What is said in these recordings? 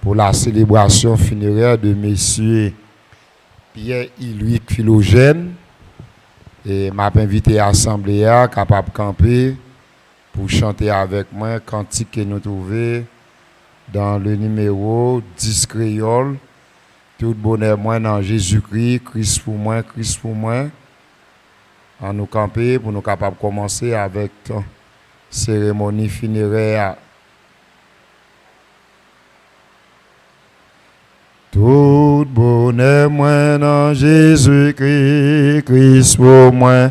pour la célébration funéraire de messieurs Pierre-Louis Philogène. Et m'a invité à l'Assemblée capable de camper pour chanter avec moi cantique que nous trouvons dans le numéro 10 créole. Tout bonheur moi dans Jésus-Christ, Christ pour moi, Christ pour moi. En nous camper pour nous capables de commencer avec cérémonie funéraire. Tout bonheur moi dans Jésus-Christ, Christ pour moi,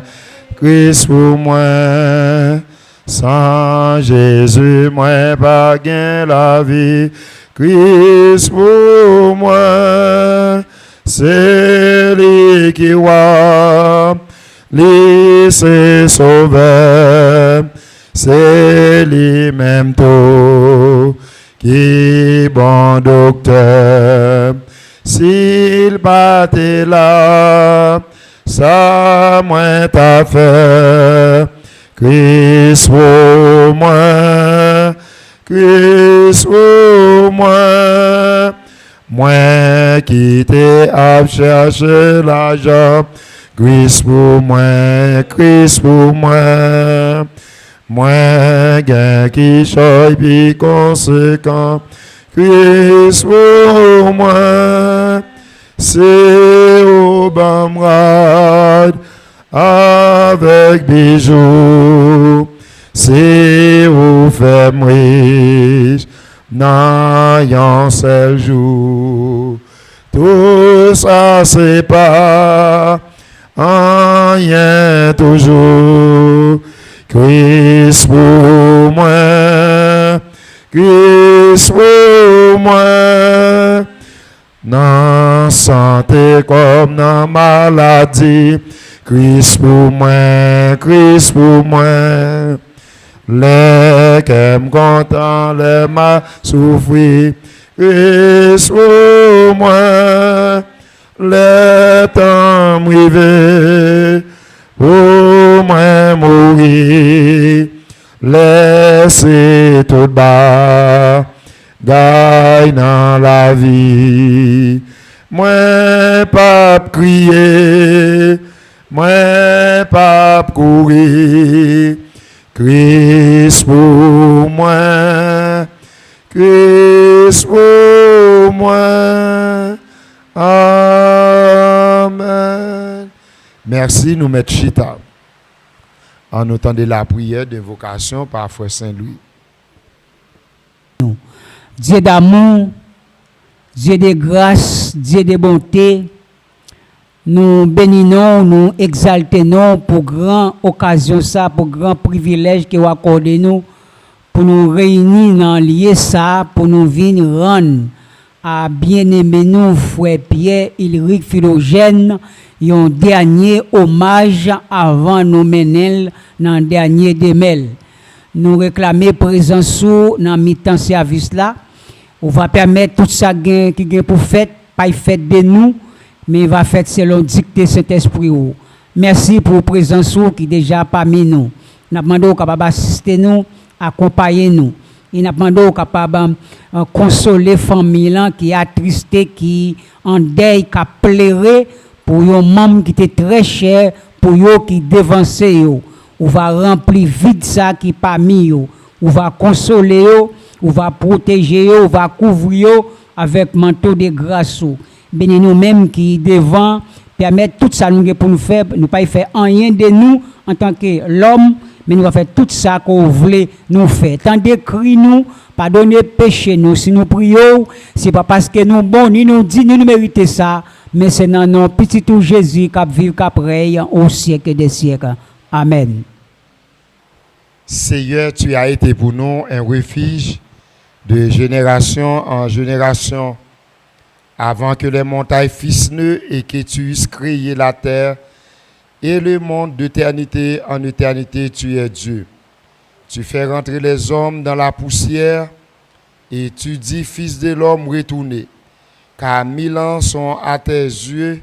Christ pour moi. Sans Jésus, moi pas gain la vie. Christ pour moi, c'est lui qui voit, lui c'est sauveur, c'est lui-même tout. Qui bon docteur, s'il battait là, ça moi t'a fait. Christ pour moi, Christ pour moi, moi qui t'ai à chercher l'argent. Christ pour moi, Christ pour moi. Moi, gain qui choisit puis conséquent, Christ pour moi, c'est au bamrad avec bijoux, c'est au femme riche, n'ayant seul jour. Tout ça c'est pas rien toujours. Christ pour moi, Christ pour moi, dans santé comme dans maladie, Christ pour moi, Christ pour moi, les qui me content, les m'a souffert, Christ pour moi, les temps m'rivé, pour moi mourir, laissez tout bas, gagne dans la vie. Moi pas crier, moi pas courir, Christ pour moi, Christ pour moi. Amen. Merci, nous mettons chita. En entendant la prière d'invocation par Frère Saint-Louis. Dieu d'amour, Dieu de grâce, Dieu de bonté, nous bénissons, nous exaltons pour grande occasion ça, pour grand privilège que vous accordez nous, pour nous réunir dans lieu ça, pour nous venir rendre à bien-aimé nous, frère Pierre-Louis Philogène, un dernier hommage avant nous mener dans le dernier démêle. Nous réclamer présence sous dans mi-temps service là. On va permettre tout ça qui est pour fête, pas fait de nous, mais va faire selon dictée Saint-Esprit. Merci pour présence sous qui déjà parmi nous. Nous demandons capable assister nous, accompagner nous. Il nous demandons capable consoler famille qui attristé, qui en deuil, qui a pleuré pour un membre qui était très cher, pour eux qui dévancé yo. On va remplir vide ça qui parmi yo. On va consoler yo, on va protéger yo, on va couvrir yo avec manteau de grâce. Béni nous-mêmes qui devant permettre tout ça nous pour nous faire, nous pas faire rien de nous en tant que l'homme, mais nous va faire tout ça qu'on voulait nous faire. Tant d'écrit nous, pardonnez péché nous. Si nous prions, c'est pas parce que nous bon, ni nous dit, ni nous méritons ça, mais c'est dans nos petits tout Jésus qui vit, qui règne au siècle des siècles. Amen. Seigneur, tu as été pour nous un refuge de génération en génération, avant que les montagnes fissent nœuds et que tu eusses créé la terre et le monde d'éternité en éternité, tu es Dieu. Tu fais rentrer les hommes dans la poussière et tu dis, Fils de l'homme, retournez. Car 1000 ans sont à tes yeux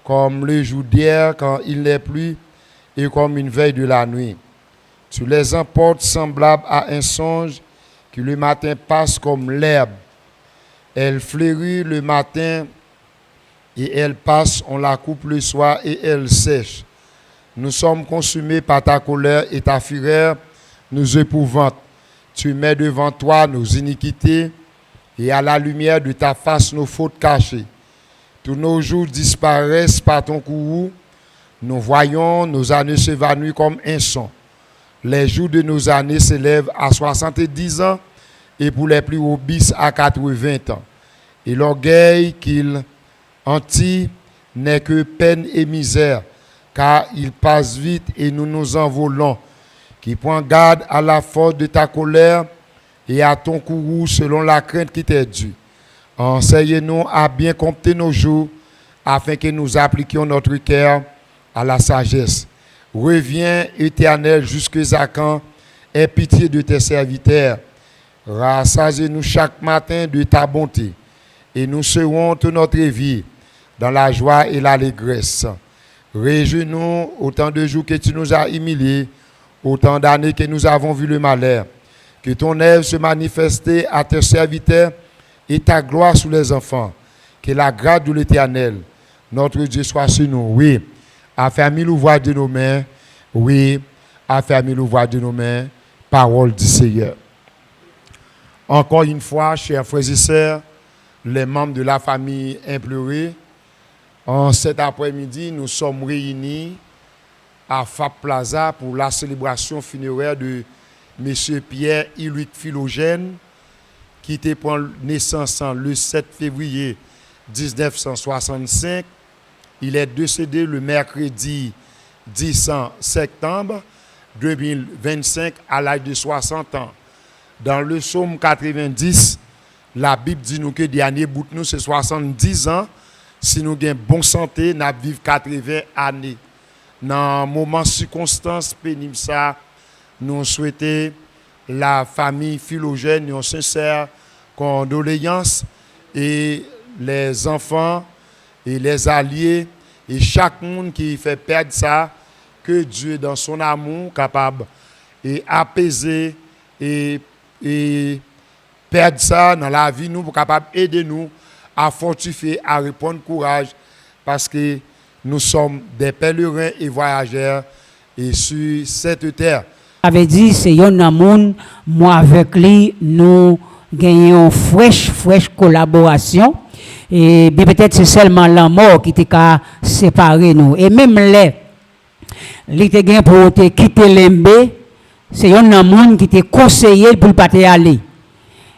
comme le jour d'hier quand il n'est plus et comme une veille de la nuit. Tu les emportes semblables à un songe qui le matin passe comme l'herbe Elle fleurit le matin et elle passe, on la coupe le soir et elle sèche. Nous sommes consumés par ta colère et ta fureur nous épouvante. Tu mets devant toi nos iniquités et à la lumière de ta face nos fautes cachées. Tous nos jours disparaissent par ton courroux. Nous voyons nos années s'évanouir comme un son. Les jours de nos années s'élèvent à 70 ans et pour les plus obéis à 80 ans. Et l'orgueil qu'il anti n'est que peine et misère, car il passe vite et nous nous envolons. Qui prend garde à la force de ta colère et à ton courroux selon la crainte qui t'est due. Enseigne-nous à bien compter nos jours, afin que nous appliquions notre cœur à la sagesse. Reviens, Éternel, jusqu'à quand, aie pitié de tes serviteurs. Rassasie-nous chaque matin de ta bonté, et nous serons toute notre vie dans la joie et l'allégresse. Réjouis-nous autant de jours que tu nous as humiliés, autant d'années que nous avons vu le malheur. Que ton œuvre se manifeste à tes serviteurs et ta gloire sur les enfants. Que la grâce de l'Éternel, notre Dieu, soit sur nous. Oui, affermis l'ouvrage de nos mains. Oui, affermis l'ouvrage de nos mains. Parole du Seigneur. Encore une fois, chers frères et sœurs, les membres de la famille implourée, en cet après-midi, nous sommes réunis à FAP Plaza pour la célébration funéraire de M. Pierre-Éric Philogène, qui était pour naissance le 7 février 1965. Il est décédé le mercredi 10 septembre 2025 à l'âge de 60 ans. Dans le psaume 90, la Bible dit nous que dernier bout nous c'est 70 ans. Si nous avons bonne santé, nous vivons 80 années. Dans moment circonstances pénibles ça, nous souhaitons la famille Philogène une sincère condoléance et les enfants et les alliés et chaque monde qui fait perdre ça, que Dieu dans son amour capable et apaiser et perdre ça dans la vie nous pour capable aider nous à fortifier, à répondre courage parce que nous sommes des pèlerins et voyageurs et sur cette terre. Avait dit c'est un monde moi avec lui nous gagnons fraîche collaboration et bien peut-être c'est seulement la mort qui t'a séparé nous et même les te gain pour te quitter l'embe c'est un monde qui t'a conseillé pour pas te aller.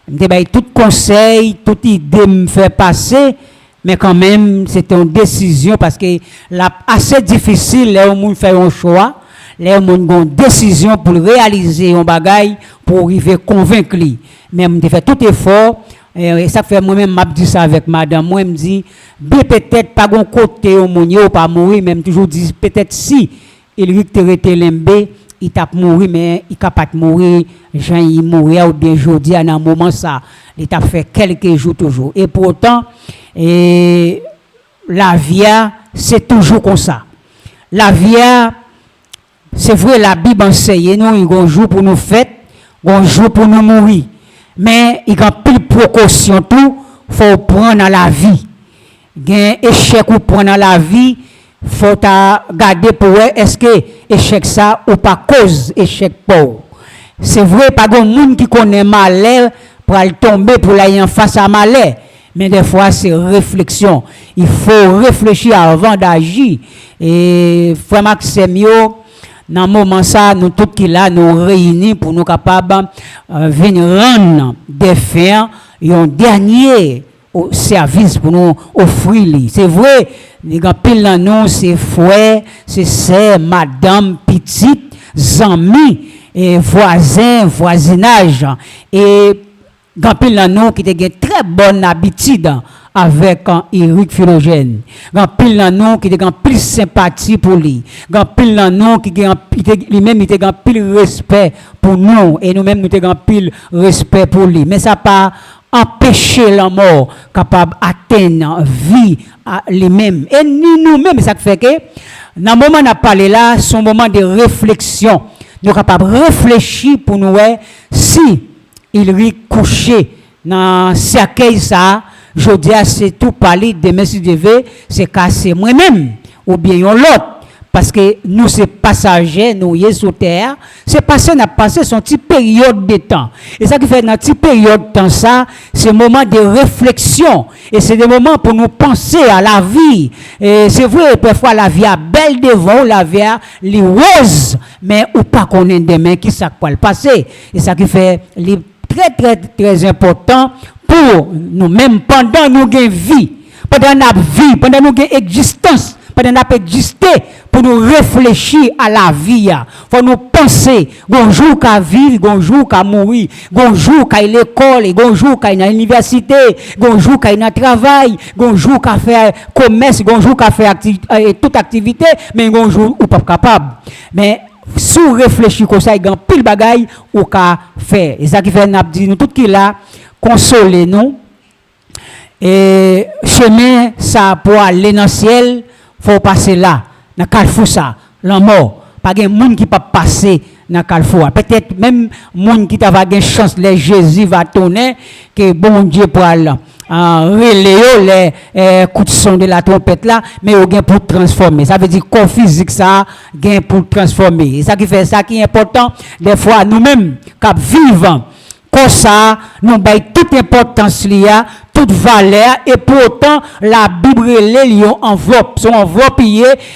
Me bay tout conseil, toute idée me fait passer mais quand même c'était une décision parce que là assez difficile les monde fait un choix. Les gens ont une décision pour réaliser un bagage pour arriver convaincre lui. Mais on fait tout effort et ça fait moi-même m'a dit ça avec madame. Moi me dit peut-être pas gon côté au monde pas mourir même toujours dit peut-être si il était l'embe il t'a mourir mais il capable mourir Jean il mourir ou bien jodi à un moment ça il t'a fait quelques jours toujours et pourtant la vie c'est toujours comme ça. La vie c'est vrai, la Bible enseigne nous, il y a un jour pour nous fêter, un jour pour nous mourir. Mais il y a plus de précaution tout, faut prendre dans la vie. Il y a un échec ou prendre dans la vie, faut garder pour est-ce que échec ça ou pas cause échec pauvre. C'est vrai, pas de monde qui connaît malheur pour aller tomber pour aller en face à malheur. Mais des fois, c'est réflexion. Il faut réfléchir avant d'agir. Et frère Maxime, dans le moment ça, nous tous qui là, nous réunis pour nous capables venir rendre des fins et un dernier service pour nous offrir. C'est vrai, les gens pile dans nous, c'est frères, c'est sœurs, madame, petite, amis, et voisins, voisinage. Et gens pile dans nous qui ont une très bonne habitude avec Éric Philogène. Gan pile dans nous qui ont plus sympathie pour lui. Gan pile dans nous qui lui-même il a pile respect pour nous et nous-mêmes nous avons pile respect pour lui. Mais ça pas empêcher la mort capable d'atteindre vie à lui-même. Et nous-mêmes ça fait que dans le moment où on a parlé là, c'est un moment de réflexion. Nous sommes capables de réfléchir pour nous si il rit couché dans cercueil ça, je dis c'est tout parler demain si Dieu veut, c'est casser moi-même ou bien l'autre. Parce que nous, c'est passagers, nous sommes sur terre. C'est passé, on a passé son petite période de temps. Et ça qui fait dans une petite période de temps, ça, c'est un moment de réflexion. Et c'est des moments pour nous penser à la vie. Et c'est vrai, parfois, la vie a belle devant, la vie a les roses. Mais ou pas qu'on ait demain qui ça va le passer. Et ça qui fait les très, très, très important pour nous, même pendant nous gain vie, pendant notre vie, pendant nous gain existence, pendant notre exister, pour nous réfléchir à la vie. Faut nous penser, bonjour qu'à vivre, bonjour qu'à mourir, bonjour qu'à l'école, bonjour qu'à l'université, bonjour qu'à un travail, bonjour qu'à faire commerce, bonjour qu'à faire toute activité, mais bonjour ou pas capable. Mais si vous réfléchissez comme ça, il y a pile bagaille ou qu'à faire. Et ça qui fait dit nous tout qui là consoler nous. Et chemin ça pour aller dans le ciel, faut passer là, dans Carrefour ça, la mort. Pas de monde qui peut passer dans Carrefour. Peut-être même monde qui va une chance, les Jésus va tourner, que bon Dieu pour aller relayer les coups de son de la trompette là, mais il gain pour transformer. Ça veut dire corps physique ça gain pour transformer. Et ça qui fait ça qui est important, des fois nous-mêmes cap vivant comme ça, nous bail toute importance liée, toute valeur, et pourtant la Bible les lions enveloppe, son enveloppe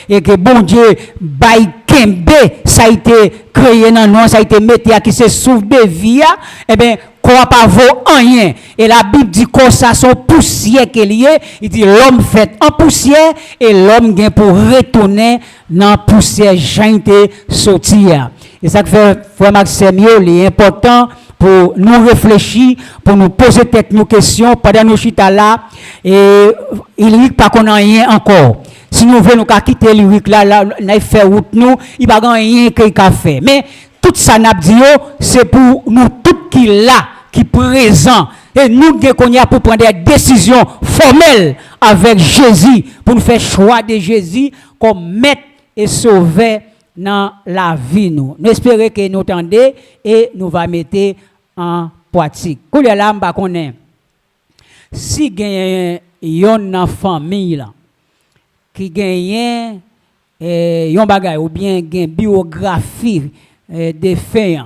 et que bon Dieu bail kembe, ça a été créé dans nous, ça a été métier qui se sauve de vie, et bien quoi pas vaut rien. Et la Bible dit que ça son poussière qui est lié, il dit l'homme fait en poussière et l'homme vient pour retourner dans la poussière j'étais sortir. Et ça fait frère Maxime, il est important pour nous réfléchir, pour nous poser tête nos questions pendant nos chita là, et il dit pas qu'on a rien encore. Si nous voulons nous quitter lyrique là, nous faire route nous, il va rien qu'il a fait. Mais tout ça n'a dit c'est pour nous tout qui là, qui présent, et nous qu'on y a pour prendre des décisions formelles avec Jésus, pour nous faire choix de Jésus comme maître et sauveur dans la vie nous. Nous espérons que nous entendez et nous va mettre en pratique. Quand là m'pa connaît si gagne yon famille là qui gagne yon bagay ou bien gagne biographie de faits,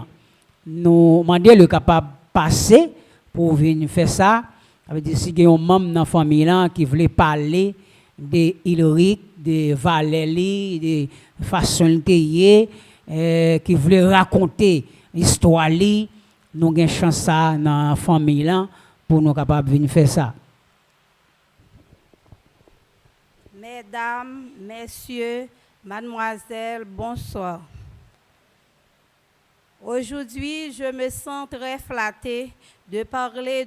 nous demander le capable passer pour venir faire ça. Ça veut dire si gagne un membre dans famille là qui voulait parler de Hilaric, de Valérie, de façon qui voulait raconter l'histoire, nous avons chance ça dans la famille là pour nous capables de venir faire ça. Mesdames, messieurs, mademoiselles, bonsoir. Aujourd'hui, je me sens très flattée de parler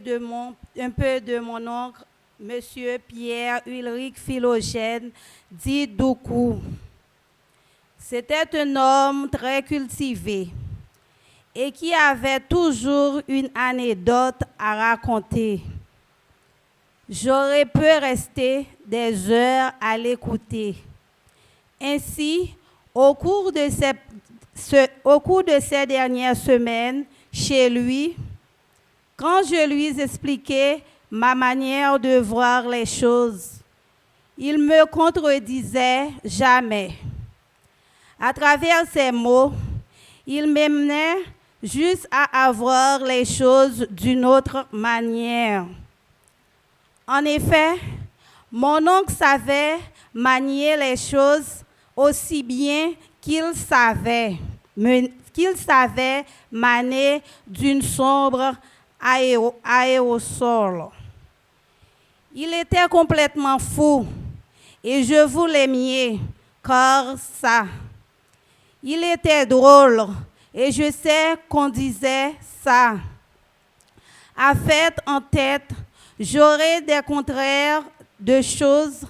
un peu de mon oncle, Monsieur Pierre Ulrich Philogène, dit Doukou. C'était un homme très cultivé et qui avait toujours une anecdote à raconter. J'aurais pu rester des heures à l'écouter. Ainsi, au cours de ces dernières semaines, chez lui, quand je lui expliquais ma manière de voir les choses, il me contredisait jamais. À travers ces mots, il m'amenait juste à avoir les choses d'une autre manière. En effet, mon oncle savait manier les choses aussi bien qu'il savait maner d'une sombre aérosol. Il était complètement fou et je vous l'aimais car ça. Il était drôle et je sais qu'on disait ça. À fait en tête, j'aurais des contraires de choses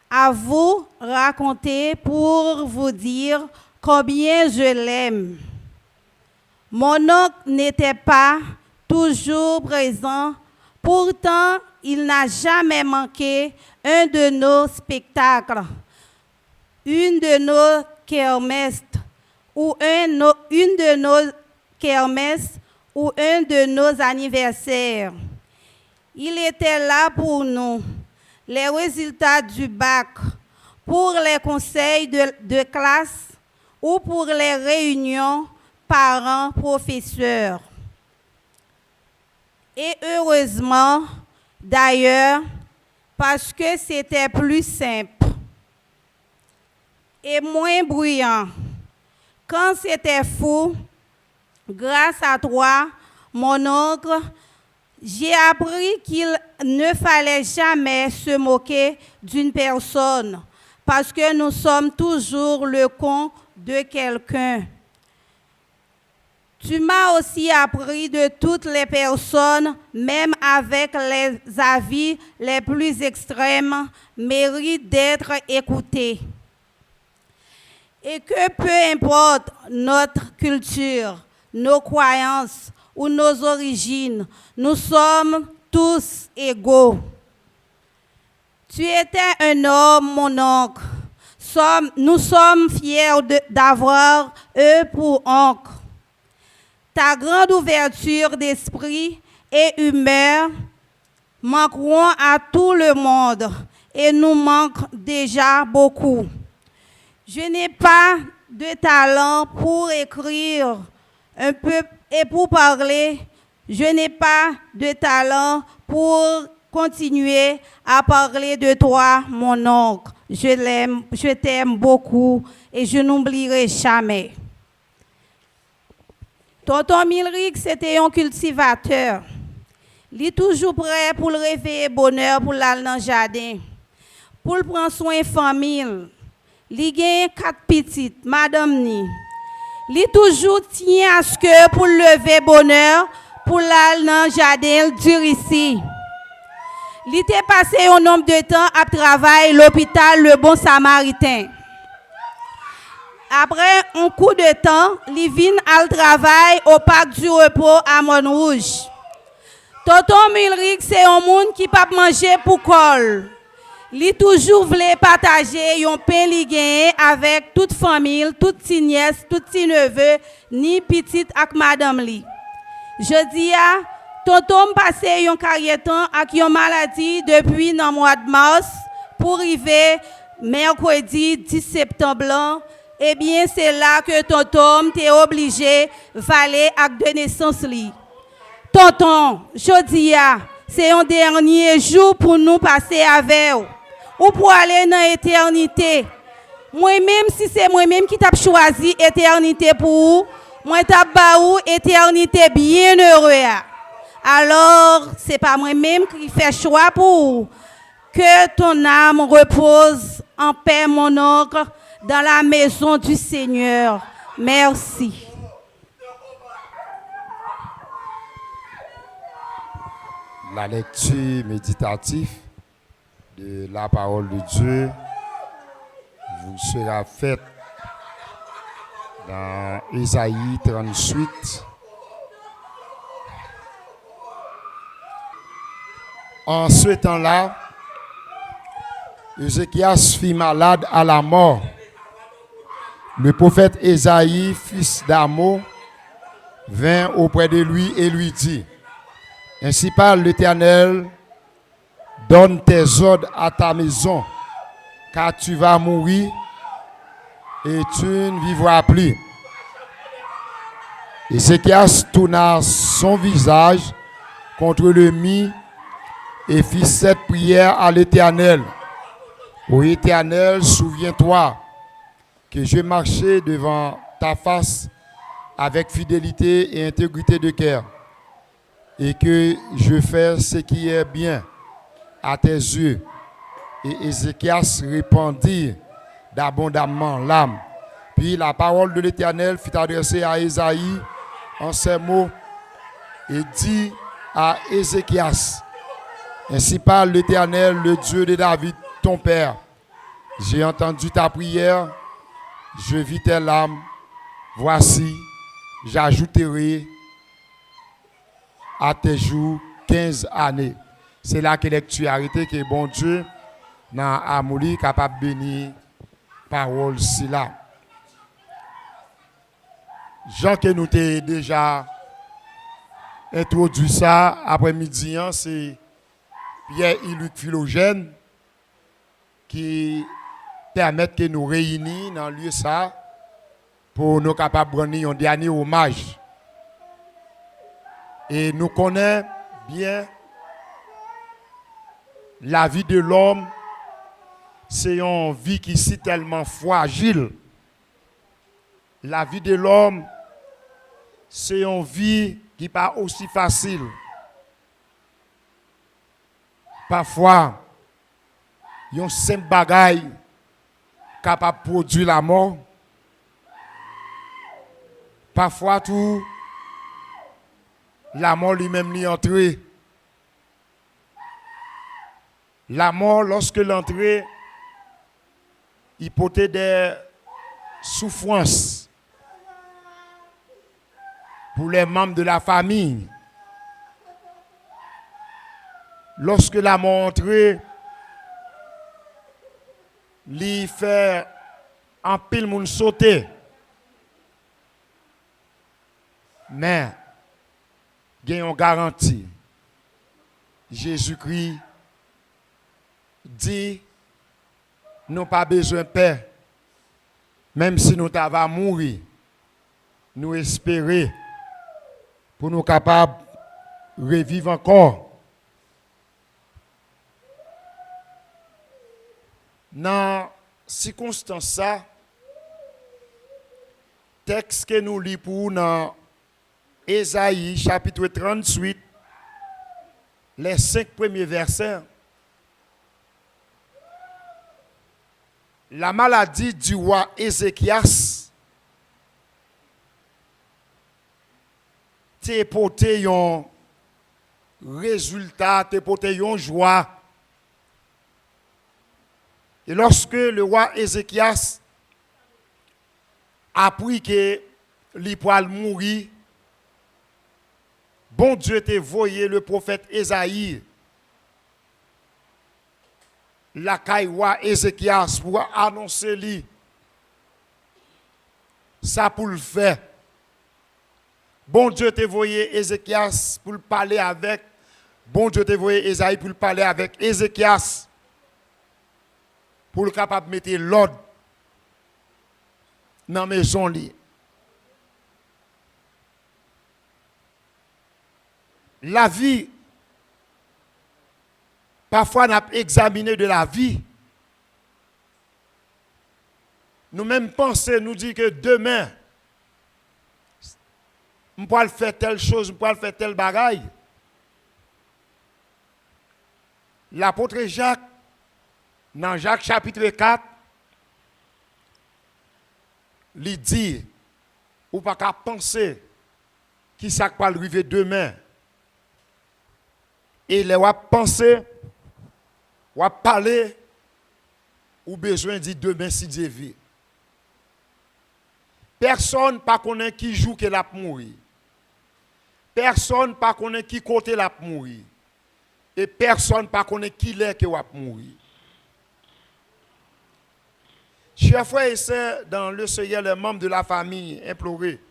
à vous raconter pour vous dire combien je l'aime. Mon oncle n'était pas toujours présent, pourtant il n'a jamais manqué un de nos spectacles, une de nos kermesses ou une de nos kermesses ou un de nos anniversaires. Il était là pour nous. Les résultats du bac, pour les conseils de classe ou pour les réunions parents-professeurs. Et heureusement, d'ailleurs, parce que c'était plus simple et moins bruyant. Quand c'était fou, grâce à toi, mon oncle, j'ai appris qu'il ne fallait jamais se moquer d'une personne parce que nous sommes toujours le con de quelqu'un. Tu m'as aussi appris de toutes les personnes, même avec les avis les plus extrêmes, méritent d'être écoutées. Et que peu importe notre culture, nos croyances ou nos origines, nous sommes tous égaux. Tu étais un homme, mon oncle. Nous sommes fiers d'avoir eux pour oncle. Ta grande ouverture d'esprit et humeur manqueront à tout le monde et nous manquent déjà beaucoup. Je n'ai pas de talent pour écrire un peu et pour parler. Je n'ai pas de talent pour continuer à parler de toi, mon oncle. Je t'aime beaucoup et je n'oublierai jamais. Tonton Milric, c'était un cultivateur. Il est toujours prêt pour le réveiller bonheur pour l'aller dans le jardin. Pour prendre soin de la famille. Il a 4 petites, madame ni. Il toujours tient à ce que pour lever bonheur pour l'aller dans le jardin dur ici. Il était passé un nombre de temps à travailler à l'hôpital Le Bon Samaritain. Après un coup de temps, il vient à travail au parc du repos à Montrouge. Tonton Milric, c'est un monde qui ne peut pas manger pour col. Il toujours voulait partager un pain li avec toute famille, toute petite nièce, tout petit neveu, ni petite avec madame li. Je dis à tonton passé un carrière temps avec une maladie depuis le mois de mars pour arriver mercredi 10 septembre. Eh bien, c'est là que tonton t'est obligé d'aller avec de naissance li. Tonton, je dis à c'est un dernier jour pour nous passer avec vous. Ou pour aller dans l'éternité. Moi-même, si c'est moi-même qui t'a choisi l'éternité pour vous, moi t'ai baou éternité bien heureux. Alors, c'est pas moi-même qui fais choix pour vous. Que ton âme repose en paix, mon oncle, dans la maison du Seigneur. Merci. La lecture méditative de la parole de Dieu vous sera faite dans Ésaïe 38. En ce temps-là, Ézéchias fut malade à la mort. Le prophète Ésaïe, fils d'Amo, vint auprès de lui et lui dit: Ainsi parle l'Éternel, donne tes ordres à ta maison, car tu vas mourir et tu ne vivras plus. Ézéchias tourna son visage contre le mur et fit cette prière à l'Éternel. Ô Éternel, souviens-toi que je marchais devant ta face avec fidélité et intégrité de cœur, et que je fais ce qui est bien à tes yeux. Et Ézéchias répandit d'abondamment l'âme. Puis la parole de l'Éternel fut adressée à Ésaïe en ces mots et dit à Ézéchias: Ainsi parle l'Éternel, le Dieu de David, ton père. J'ai entendu ta prière, je vis tes larmes. Voici, j'ajouterai à tes jours 15 années. C'est là que lecture arrêtée que bon Dieu dans Amouli capable de bénir parole si là. Jean que nous t'ai déjà introduit ça après-midi, c'est Pierre-Luc Philogène qui permettent que nous réunissions dans le lieu ça pour nous capables de rendre un dernier hommage. Et nous connaissons bien la vie de l'homme, c'est une vie qui est si tellement fragile. La vie de l'homme, c'est une vie qui n'est pas aussi facile. Parfois, il y a un simple bagage capable de produire la mort. Parfois, tout, la mort lui-même n'y entre. La mort, lorsque l'entrée, il portait des souffrances pour les membres de la famille. Lorsque la mort entrait, il fait un pile moun sauter. Mais, il y a une garantie. Jésus-Christ dit, nous n'avons pas besoin de paix. Même si nous avons mourir, nous espérons pour nous capables de revivre encore. Dans ces circonstances, texte que nous lisons pour dans Ésaïe chapitre 38, les 5 premiers versets. La maladie du roi Ézéchias t'a porté un résultat, t'a porté une joie. Et lorsque le roi Ézéchias a appris que il pourrait mourir, bon Dieu t'a envoyé le prophète Ésaïe, la roi Ézéchias, pour annoncer lui. Ça pour le faire. Bon Dieu t'a envoyé Ézéchias pour le parler avec. Bon Dieu t'a envoyé Ésaïe pour le parler avec Ézéchias. Pour le capable de mettre l'ordre dans la maison. La vie, parfois, on a examiné de la vie. Nous-mêmes pensons, nous disons que demain, on peut faire telle chose, on peut faire telle bagaille. L'apôtre Jacques, dans Jacques chapitre 4, il dit, ou pas qu'à penser qui ça va arriver demain. Et les va penser, va parler, ou besoin de dire demain si Dieu veut. Personne ne connaît qui joue que l'a mourir. Personne ne connaît qui côté l'a mourir. Et personne ne connaît qui l'est que va mourir. Chers frères et sœurs, dans le Seigneur, les membres de la famille implorés.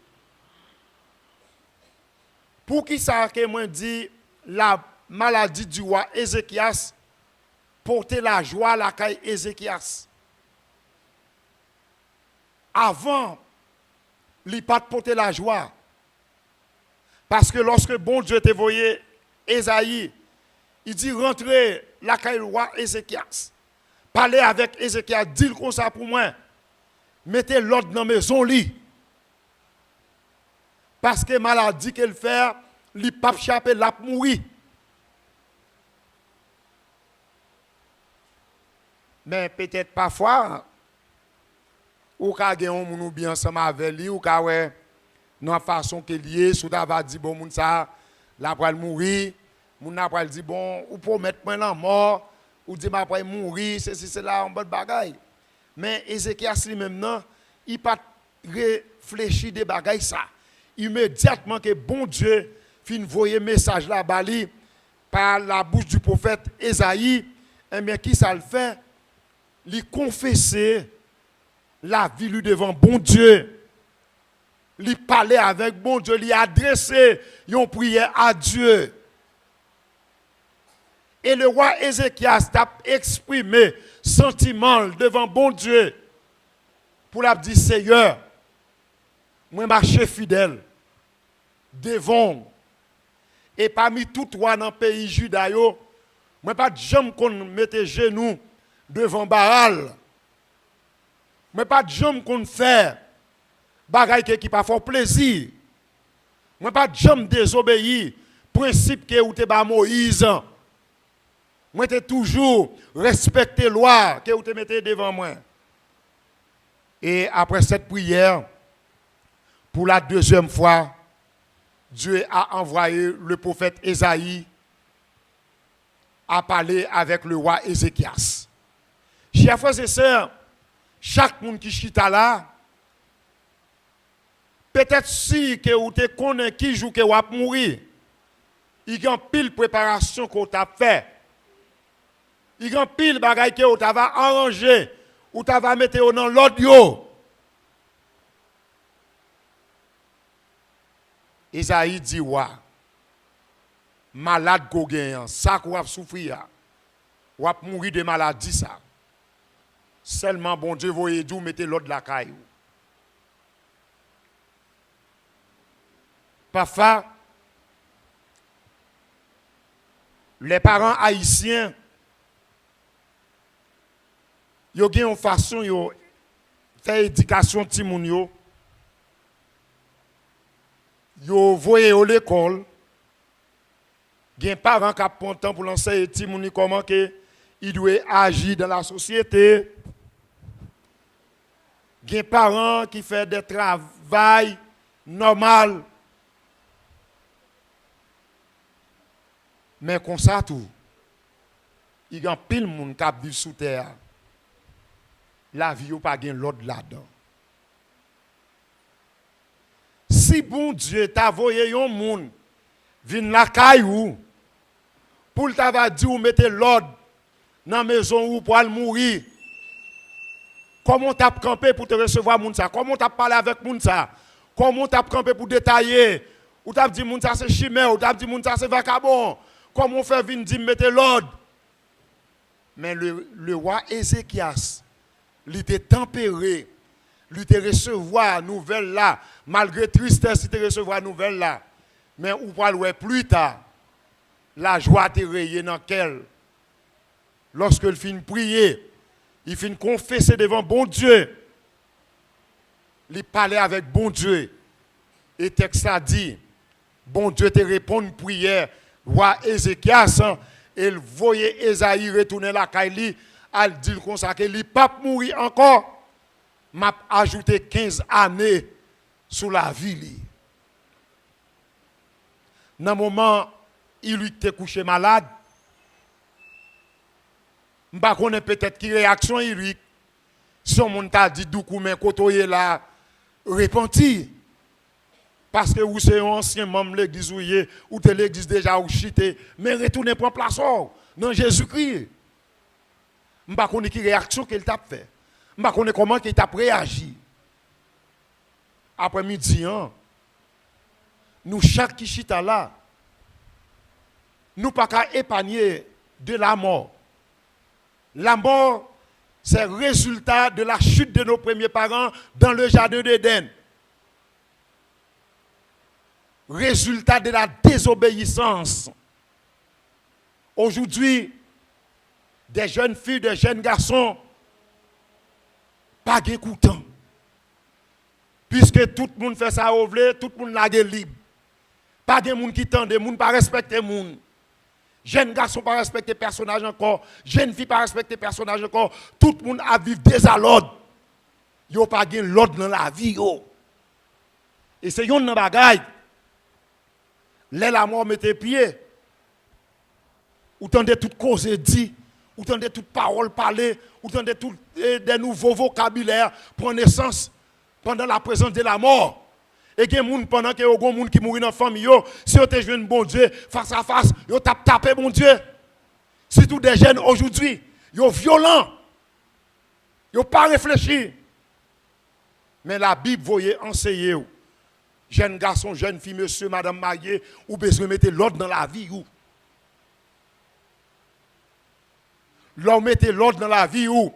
Pour qui ça que moi dit la maladie du roi Ézéchias porter la joie à la caille Ézéchias. Avant, il n'a pas porter la joie. Parce que lorsque bon Dieu t'a envoyé Ésaïe, il dit rentrez la caille roi Ézéchias. Parlez avec Ézéchias, dis-le comme ça pour moi. Mettez l'ordre dans la maison. Parce que maladie qu'elle fait, il ne peut pas échapper, il mourir. Mais peut-être parfois, ou quand on bien ensemble avec lui, ou quand dans la façon qu'il est, si on va dire bon, moun ça, la va mourir, moun va dire bon, ou pour mettre moi en mort, ou dire après mourir, c'est là en bonne bagaille. Mais Ézéchias lui-même non, il pas réfléchi des bagailles ça. Immédiatement que bon Dieu fin voyer message là bali par la bouche du prophète Ésaïe, eh bien qui ça le fait? Il confessait la vie lui devant bon Dieu. Il parlait avec bon Dieu, il adressait une prière à Dieu. Et le roi Ézéchias a exprimé sentiment devant bon Dieu pour la dire Seigneur, moi marché fidèle devant et parmi tout roi dans le pays Juda yo, moi pas de jambe qu'on mette genoux devant Baal. Moi pas de jambe qu'on fait bagaille qui pas fort plaisir. Moi pas de jambe désobéir principe que ou te ba Moïse. Moi te toujours respecter loi que ou te mette devant moi. Et après cette prière, pour la deuxième fois, Dieu a envoyé le prophète Ésaïe à parler avec le roi Ézéchias. Chers frères et sœurs, chaque monde qui chita là, peut-être si que vous te connaissez qui joue que vous avez mourir, il y a pile préparation que vous avez fait. Il y a pile bagaille que vous avez arrangé, ou vous avez mettre dans l'audio. Isaïe dit, ouais, malade ko gen, ça qu'on a souffrir, ou a mourir de maladie ça. Seulement bon Dieu voyez d'où mettez l'autre la caille. Parfois, les parents haïtiens, yo gen une façon yo faire éducation ti moun yo. Yo voye à l'école, gen parents qui prennent temps pour l'enseigner ti moun comment que il doit agir dans la société. Gen parents qui font des travail normal. Mais comme ça tout, il y a pile moun qui vivent sous terre. La vie ou pas gen l'autre là-dedans. Si bon Dieu t'a voyé yon moun vin la caillou pour t'a dit ou mettez l'ordre dans la maison ou pour mourir. Comment t'as campé pour te recevoir moun ça? Comment t'as parlé avec moun ça? Comment t'as campé pour détailler? Ou t'as dit moun ça c'est chimère, ou t'as dit moun ça c'est vagabond. Comment on fait vin dire mettez l'ordre? Mais le roi Ézéchias, il était tempéré. Lui te recevoir nouvelle là, malgré tristesse, il te recevoir nouvelle là. Mais ou pas le plus tard, la joie te rayée dans quel. Lorsque il finit prier, il finit confesser devant bon Dieu. Il parlait avec bon Dieu. Et texte a dit, bon Dieu te répond une prière, roi Ézéchias, et il voyait Ésaïe retourner la caille, elle dit comme ça que il pas mourir encore. M'a ajouté 15 années sous la vie. Dans le moment où il était couché malade, je ne sais pas peut-être quelle réaction il lui. Si on t'a dit doukou mais kotoye là repenti. Parce que vous êtes un ancien membre de l'église ou de l'église déjà ou chité, mais retournez pour place dans Jésus-Christ. Je ne sais pas quelle réaction qu'il t'a fait. Je ne sais pas comment il t'a réagi. Après-midi, nous, chaque qui chita là, nous ne pouvons pas épargner de la mort. La mort, c'est le résultat de la chute de nos premiers parents dans le jardin d'Éden. Résultat de la désobéissance. Aujourd'hui, des jeunes filles, des jeunes garçons, pas d'écoutant. Puisque tout le monde fait ça au vle, tout le monde la libre. Pas de monde qui tend, de monde pas respecter monde. Jeunes garçons pas respecter personnage encore, jeunes filles pas respecter personnage encore. Tout le monde a vivre désordre. Yo pas gen l'ordre dans la vie yo. Et c'est yon nan bagay. La mort mette pied. Ou tendez toute cause dit, ou tendez toute parole parler, ou tendez tout des nouveaux vocabulaires prendre naissance pendant la présence de la mort. Et que moun pendant que yon moun qui mourit dans la famille, si vous te joignent bon Dieu face à face, vous tapez bon Dieu. Si tous des jeunes aujourd'hui, ils sont violents, ils n'ont pas réfléchi. Mais la Bible, voyez, enseigner. Jeunes garçons, jeunes filles, monsieur, madame mariée, ou besoin de mettre l'ordre dans la vie. l'homme mettez l'ordre dans la vie ou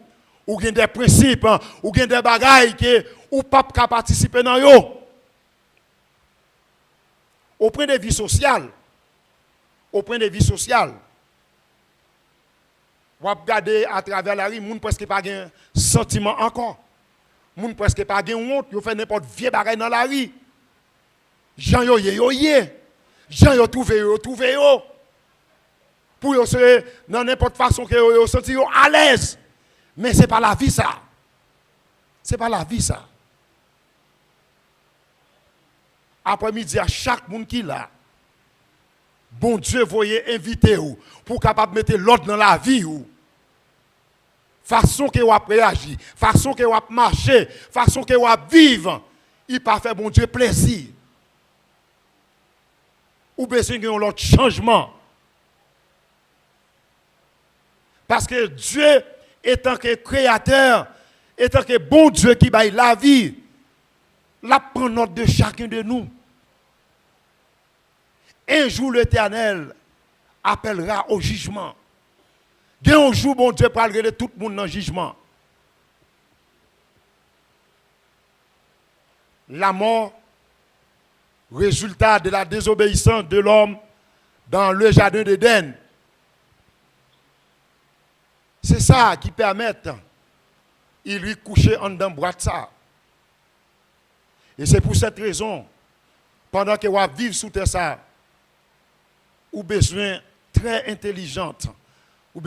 gen des principes, hein, ou gen des bagailles que ou pas ka participer dans yo. Au point de vue social, vous regardez à travers la rue, moun presque pas gen sentiment encore. Moun presque pas gen honte, yo fait n'importe vieux bagaille dans la rue. Jean yo ye. Jean yo trouvé yo. Pour yo se dans n'importe façon que yo senti yo à l'aise. Mais c'est pas la vie ça. Après-midi à chaque monde qui là. Bon Dieu voyez inviter ou pour capable mettre l'ordre dans la vie ou. Façon que vous réagir, façon que vous marcher, façon que vous vivre, il pas fait bon Dieu plaisir. Ou besoin d'un autre changement. Parce que Dieu, étant que créateur, étant que bon Dieu qui baille la vie, la prend note de chacun de nous. Un jour l'Éternel appellera au jugement. Un jour, bon Dieu pour regarder tout le monde dans le jugement. La mort, résultat de la désobéissance de l'homme dans le jardin d'Éden. C'est ça qui permet il lui coucher en dedans boîte ça. Et c'est pour cette raison, pendant que vous vivez sous terre ça, ou besoin très intelligente, ou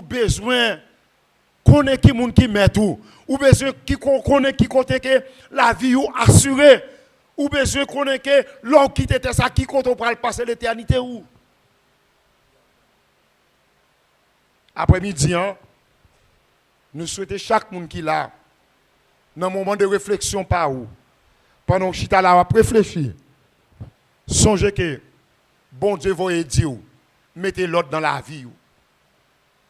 besoin connaître qui moun qui met tout, ou besoin qui connaît qui côté que la vie ou assurée, ou besoin connaître que l'homme qui était ça qui compte pour passer l'éternité où. Après-midi, hein, nous souhaitons chaque monde qui là, dans un moment de réflexion par où, pendant que chita là réfléchir, songez que bon Dieu va dire, mettez l'ordre dans la vie.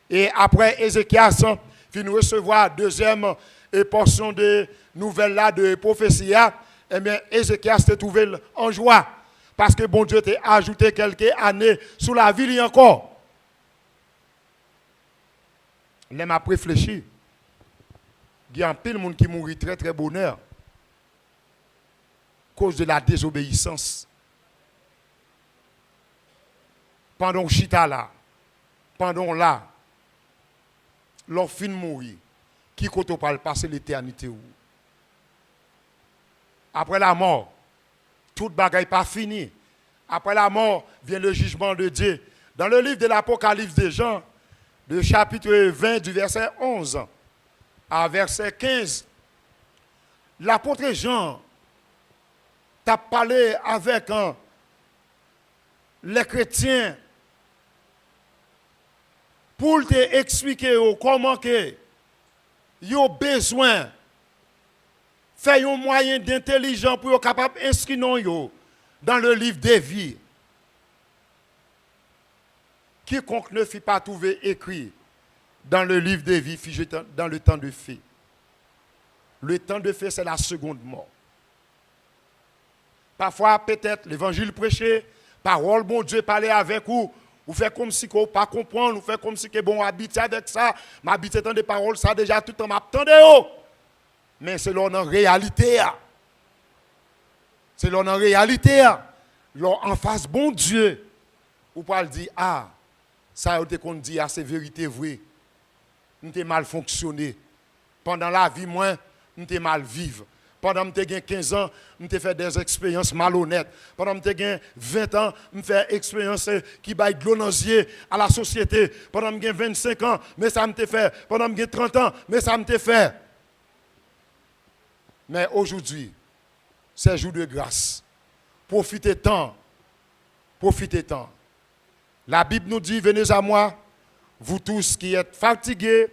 Et après Ézéchias, puis nous recevoir deuxième portion de nouvelles là de prophétie, eh bien Ézéchias s'est trouvé en joie parce que bon Dieu t'a ajouté quelques années sous la vie encore. Les m'a réfléchi. Il y a un pile de monde qui mourit très très bonheur à cause de la désobéissance. Pendant chita là, pendant là, leur fin mourir, qui compte pas passer l'éternité où. Après la mort, toute bagaille pas fini. Après la mort vient le jugement de Dieu. Dans le livre de l'Apocalypse de Jean, le chapitre 20 du verset 11 à verset 15, l'apôtre Jean t'a parlé avec les chrétiens pour te expliquer comment que yo besoin faire un moyen d'intelligence pour être capable d'inscrire dans le livre des vies. Quiconque ne fit pas trouver écrit dans le livre des vies figé dans le temps de fée. Le temps de fée, c'est la seconde mort. Parfois, peut-être, l'évangile prêché, parole, bon Dieu parlait avec vous, vous faites comme si vous ne pas comprendre, vous faites comme si vous bon habiter avec ça, m'habiter dans des paroles, ça déjà tout le temps m'attendez. Mais c'est là en réalité. C'est là en réalité. Là en face, bon Dieu, vous pouvez dire, ah, ça a été qu'on dit, ah, c'est vérité vraie. Nous avons mal fonctionné. Pendant la vie, moi, nous avons mal vivre. Pendant que j'ai 15 ans, je fait des expériences malhonnêtes. Pendant que j'ai 20 ans, je fais des expériences qui baillent de l'eau dans les yeux à la société. Pendant que j'ai 25 ans, mais ça me fait. Pendant que j'ai 30 ans, mais ça me fait. Mais aujourd'hui, c'est jour de grâce. Profitez tant. Profitez tant. La Bible nous dit, venez à moi, vous tous qui êtes fatigués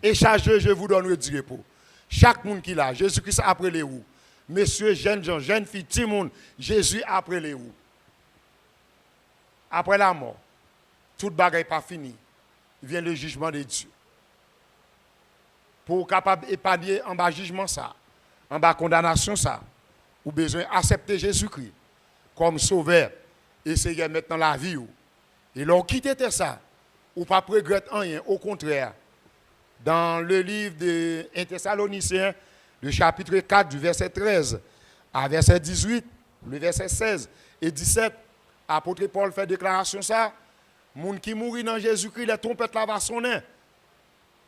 et chargés, je vous donnerai du repos. Chaque monde qui l'a, Jésus-Christ après les où. Messieurs, jeunes gens, jeunes filles, tout le monde, Jésus après les où. Après la mort, toute bagaille n'est pas finie. Vient le jugement de Dieu. Pour capable épargner en bas jugement ça, en bas condamnation ça, ou besoin accepter Jésus-Christ comme sauveur et essayer de mettre dans la vie. Et l'on quitte ça, ou pas regretter rien, au contraire. Dans le livre de 1 Thessaloniciens, le chapitre 4, du verset 13 à verset 18, le verset 16 et 17, apôtre Paul fait déclaration ça. Moun qui mourit dans Jésus-Christ, les trompettes là va sonner.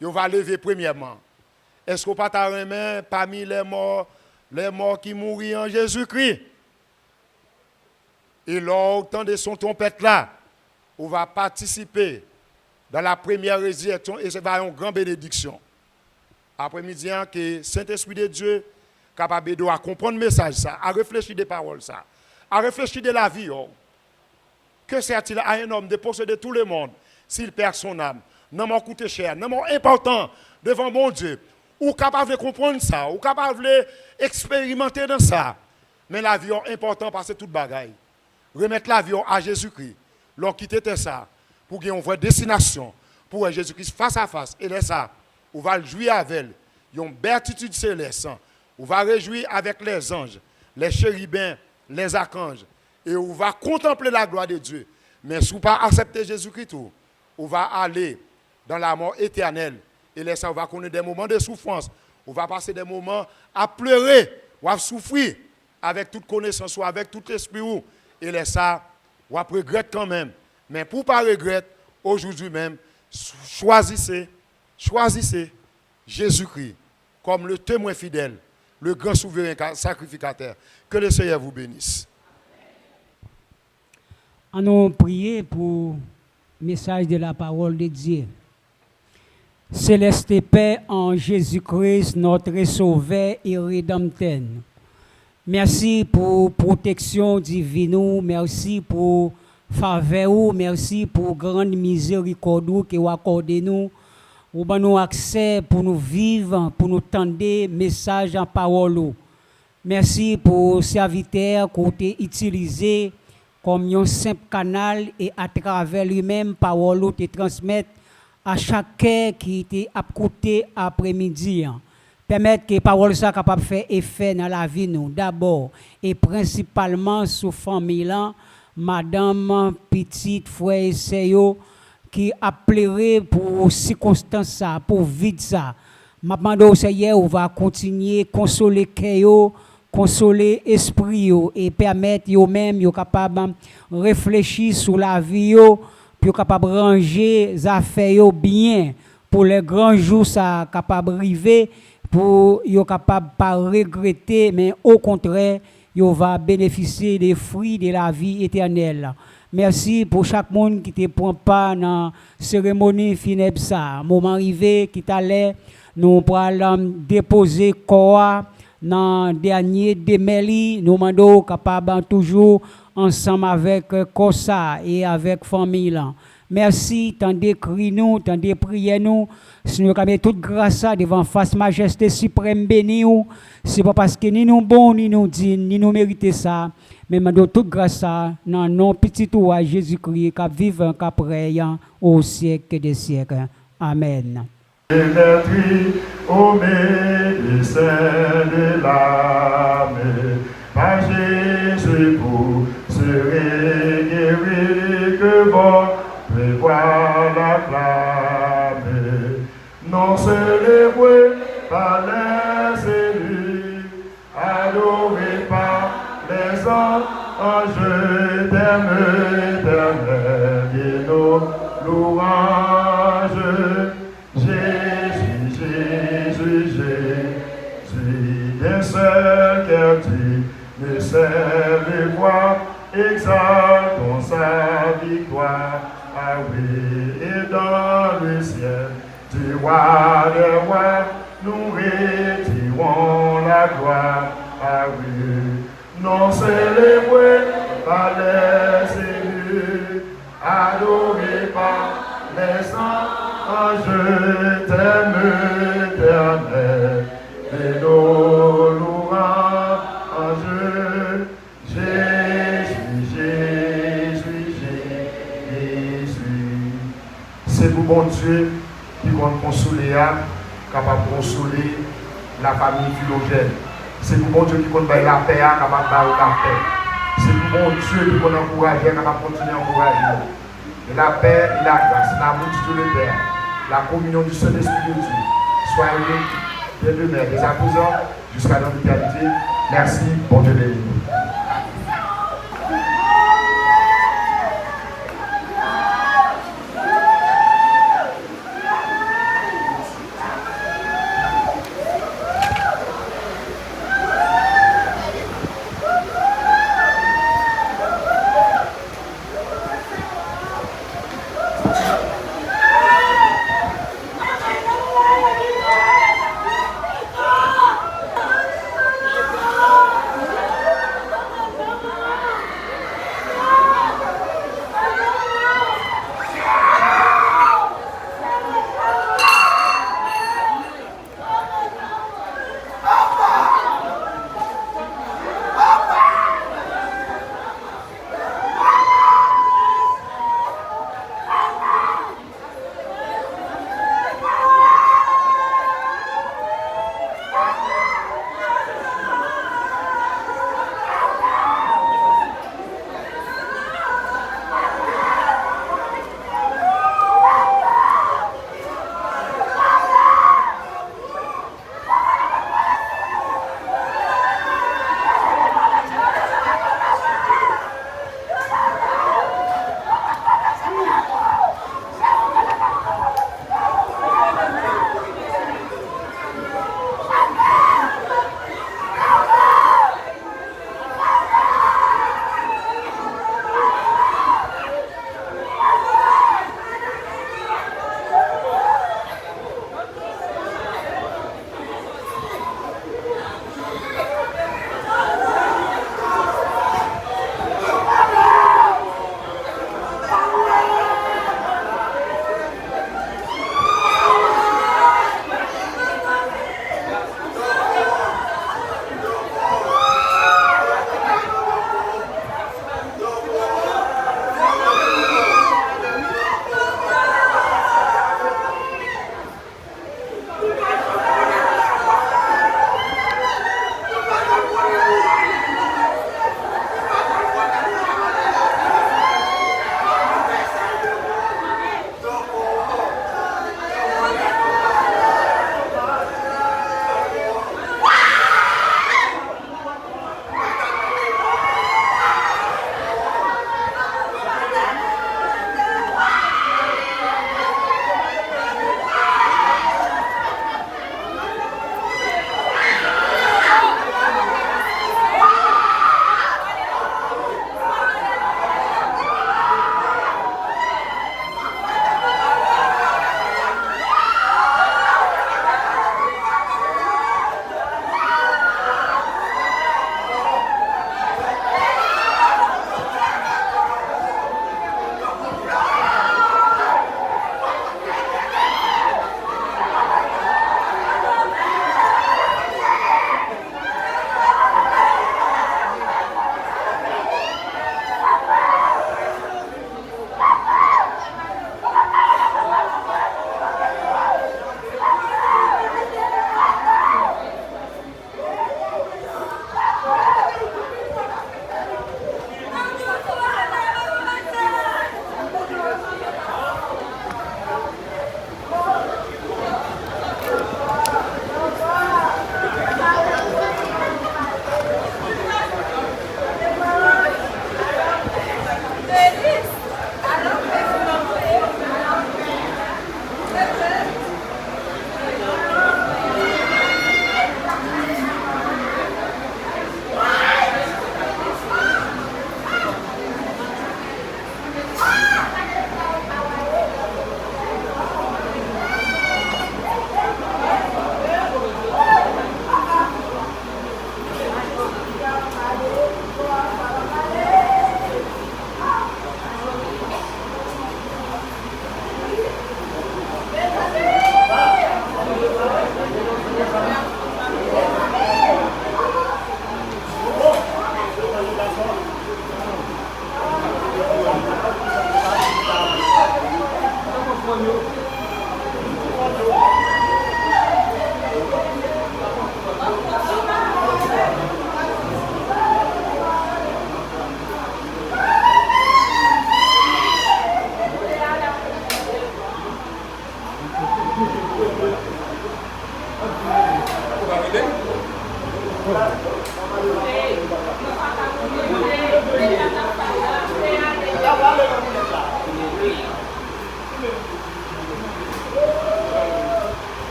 Il va lever premièrement. Est-ce qu'on pas ta remet parmi les morts qui mourent en Jésus-Christ? Et lors de son trompette là, on va participer dans la première résurrection et ça va être une grande bénédiction. Après-midi, que Saint-Esprit de Dieu capable de comprendre le message, ça, à réfléchir des paroles, ça, à réfléchir de la vie. Oh. Que sert-il à un homme de posséder tout le monde s'il perd son âme? Non, mais coûte cher, non, mais important devant mon Dieu. Ou capable de comprendre ça, ou capable d'expérimenter dans ça. Mais la vie est importante parce que toute bagaille. Remettre la vie à Jésus-Christ, leur quitter ça, pour qu'il y ait une vraie destination, pour Jésus-Christ face à face. Et là, ça, on va le jouir avec elle. Il y a une béatitude céleste. On va réjouir avec les anges, les chérubins, les archanges. Et on va contempler la gloire de Dieu. Mais si on ne pas accepter Jésus-Christ, on va aller dans la mort éternelle. Et là, ça, on va connaître des moments de souffrance. On va passer des moments à pleurer, ou à souffrir avec toute connaissance, ou avec tout esprit. Et là, ça, on va regretter quand même. Mais pour ne pas regretter, aujourd'hui même, choisissez Jésus-Christ comme le témoin fidèle, le grand souverain sacrificateur. Que le Seigneur vous bénisse. Allons prier pour le message de la parole de Dieu. Céleste paix en Jésus-Christ, notre Sauveur et Rédempteur. Merci pour protection divine, merci pour faveur, merci pour grande miséricorde que vous accordez nous. Vous avez nous accès pour nous vivre, pour nous tendre message en parole. Merci pour serviteur que vous avez utilisé comme un simple canal et à travers lui-même parole te transmettre à chacun qui était à côté après-midi. Permettre que parole soit capable de faire effet dans la vie nous d'abord et principalement sur famille là, madame, petite, frère et sœur qui a pleuré pour circonstances ça, pour vide ça. M'a demandé au Seigneur, on va continuer consoler cœur, consoler esprit et permettre yo même yo capable réfléchir sur la vie yo, puis capable ranger les affaires bien pour les grands jours ça capable arriver pour yo capable pas regretter mais au contraire yo va bénéficier des fruits de la vie éternelle. Merci pour chaque monde qui te prend part dans la cérémonie funèbre ça. Moment arrivé qui t'allait nous allons déposer corps dans dernier démêli nous demandons capable toujours ensemble avec Kosa et avec famille là. Merci, tant de cris nous, tant de prières nous. Seigneur, comme toute grâce devant face majesté suprême béni ou. C'est pas parce que ni nous bon, ni nous dignes, ni nous méritons ça. Mais nous toute grâce dans le nom petit ou à Jésus-Christ, qui vive, qui prie au siècle des siècles. Amen. Au médecin de l'âme, par Jésus vous serez guéris que bon. Prévoir la flamme, non célébré par les élus, adoré par les anges éternels, et nos louanges. Jésus, Jésus, Jésus, d'un seul cœur tu ne sais les voix, exaltons sa victoire. Ah oui, et dans le ciel, du roi des rois, nous retirons la gloire. Ah oui, non célébré par les élus, adoré par les anges, t'aime éternel, et nos louanges. C'est pour bon Dieu qui compte consoler, capable de consoler la famille Philogène. C'est pour bon Dieu qui compte la paix, capable de la paix. C'est pour bon Dieu qui compte encourager, capable de continuer à encourager. et la paix et la grâce, l'amour de Dieu le Père, la communion du Saint-Esprit de Dieu, soit avec dès demain, dès à présent, jusqu'à l'éternité. Merci, bon Dieu béni.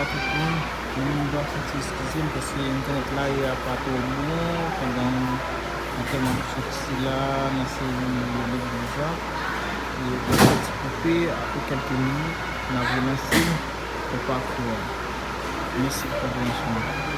pas tout le monde. Je dois s'excuser parce que Internet là, il n'y a pas trop bon pendant tellement de sorties là, dans ces l'église là. Et je vais être coupé après quelques minutes. On a vraiment signe pour pas courir. Merci pour votre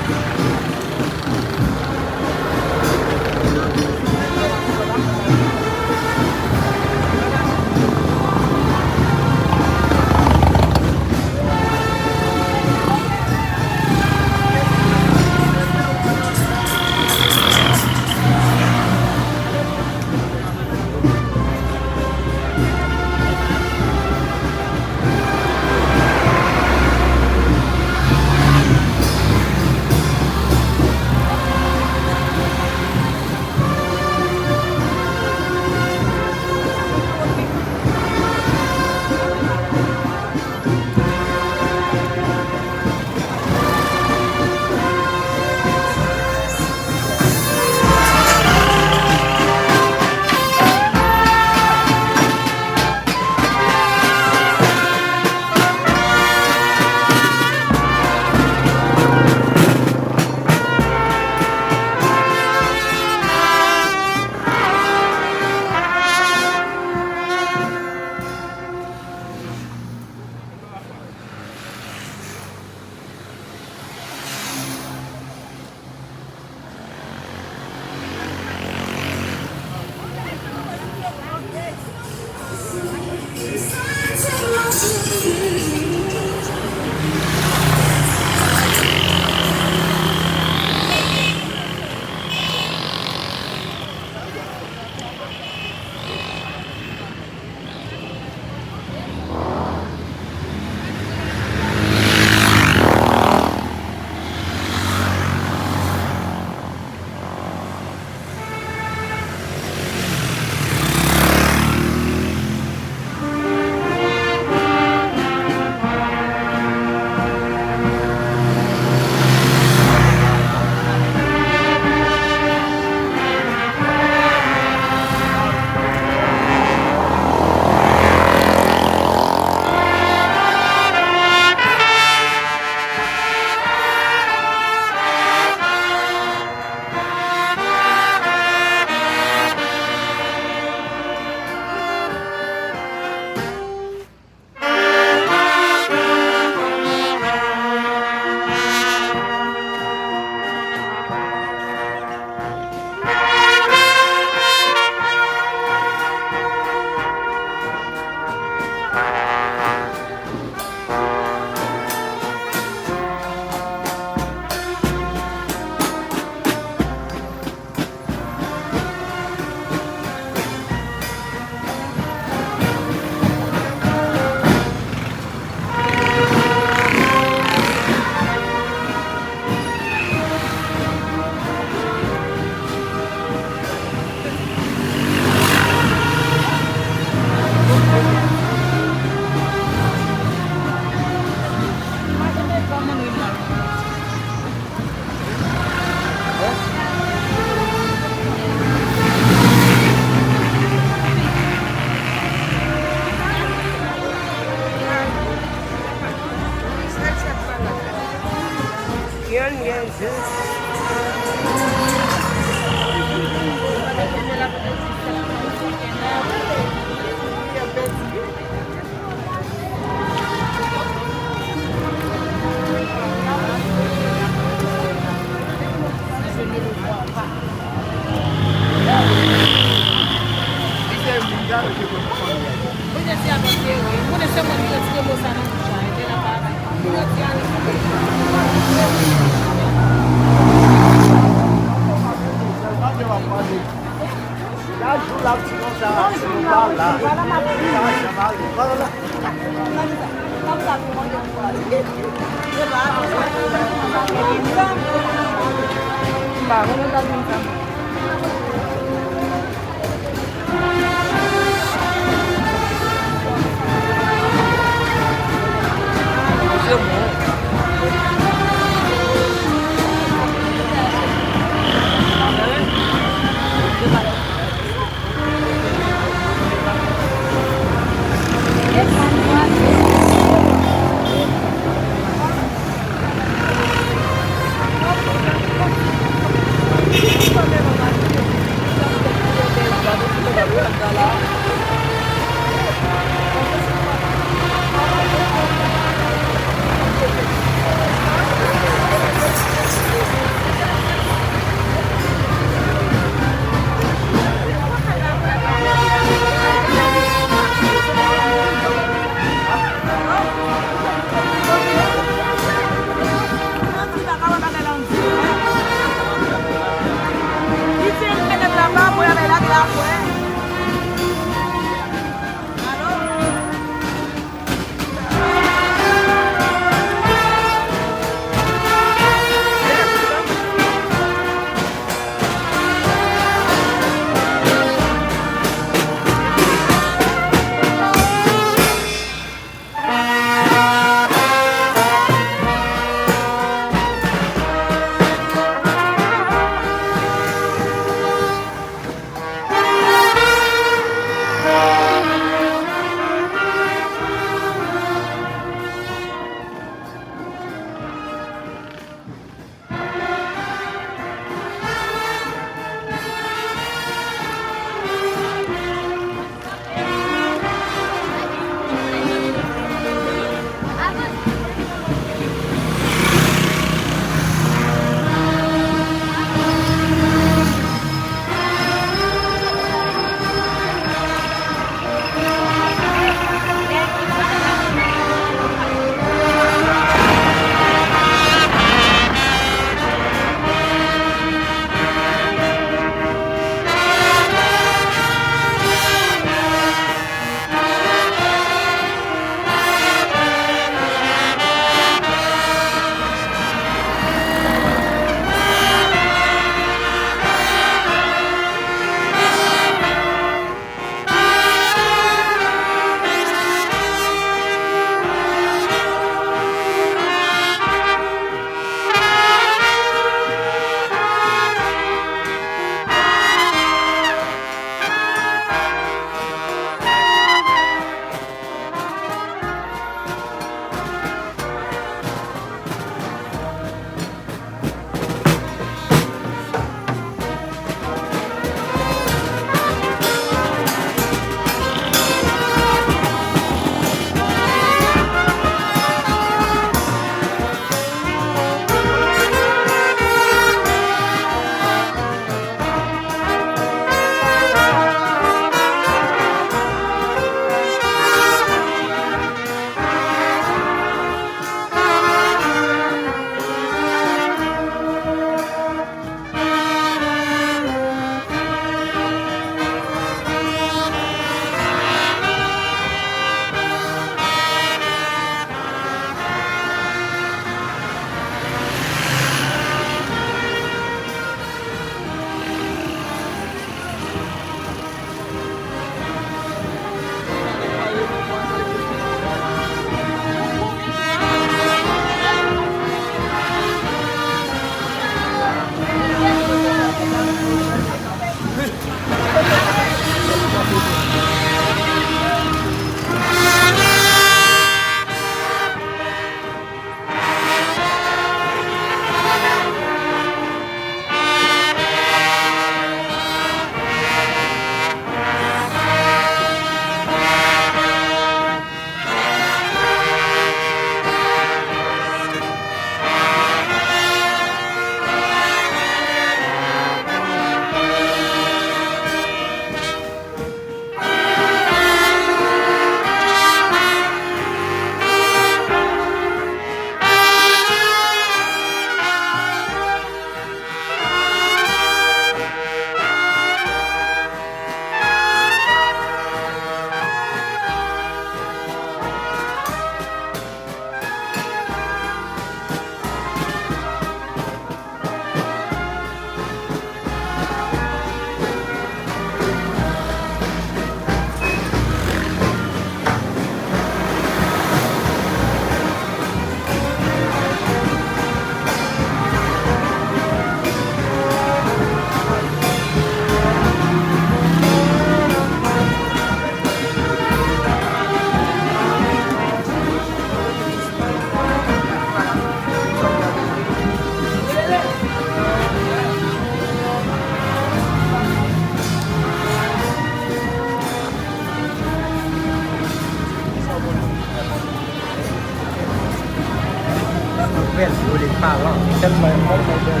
talent, tellement bon.